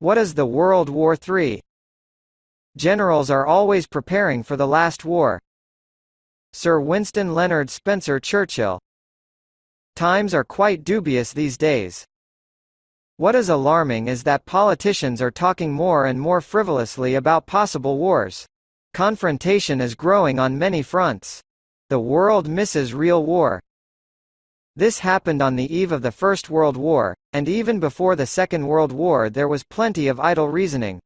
What is the World War III? Generals are always preparing for the last war. Sir Winston Leonard Spencer Churchill. Times are quite dubious these days. What is alarming is that politicians are talking more and more frivolously about possible wars. Confrontation is growing on many fronts. The world misses real war. This happened on the eve of the First World War, and even before the Second World War there was plenty of idle reasoning.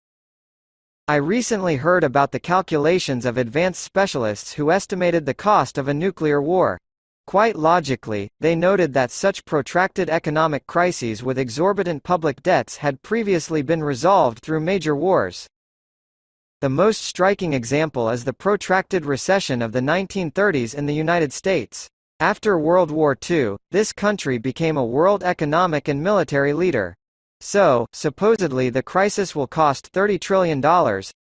I recently heard about the calculations of advanced specialists who estimated the cost of a nuclear war. Quite logically, they noted that such protracted economic crises with exorbitant public debts had previously been resolved through major wars. The most striking example is the protracted recession of the 1930s in the United States. After World War II, this country became a world economic and military leader. So, supposedly the crisis will cost $30 trillion,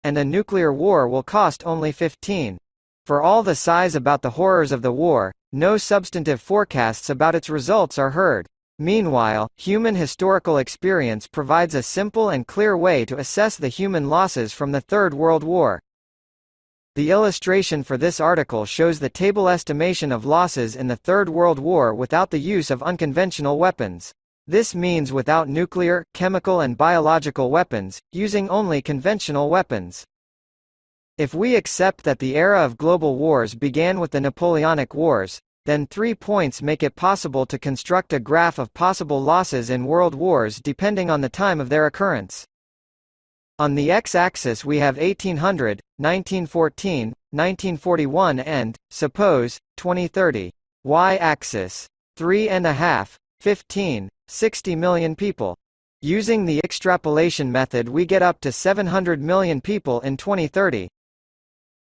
and a nuclear war will cost only 15. For all the sighs about the horrors of the war, no substantive forecasts about its results are heard. Meanwhile, human historical experience provides a simple and clear way to assess the human losses from the Third World War. The illustration for this article shows the table estimation of losses in the Third World War without the use of unconventional weapons. This means without nuclear, chemical and biological weapons, using only conventional weapons. If we accept that the era of global wars began with the Napoleonic Wars, then 3 points make it possible to construct a graph of possible losses in world wars depending on the time of their occurrence. On the x-axis we have 1800, 1914, 1941 and, suppose, 2030. Y-axis. 3.5, 15, 60 million people. Using the extrapolation method we get up to 700 million people in 2030.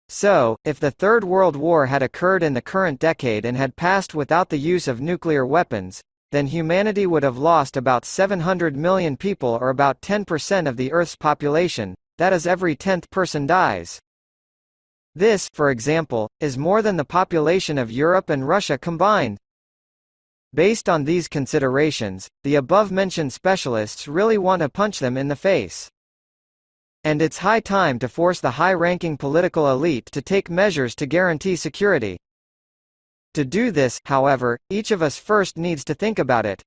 So, if the Third World War had occurred in the current decade and had passed without the use of nuclear weapons, then humanity would have lost about 700 million people, or about 10% of the Earth's population. That is, every 10th person dies. This, for example, is more than the population of Europe and Russia combined. Based on these considerations, the above-mentioned specialists really want to punch them in the face. And it's high time to force the high-ranking political elite to take measures to guarantee security. To do this, however, each of us first needs to think about it.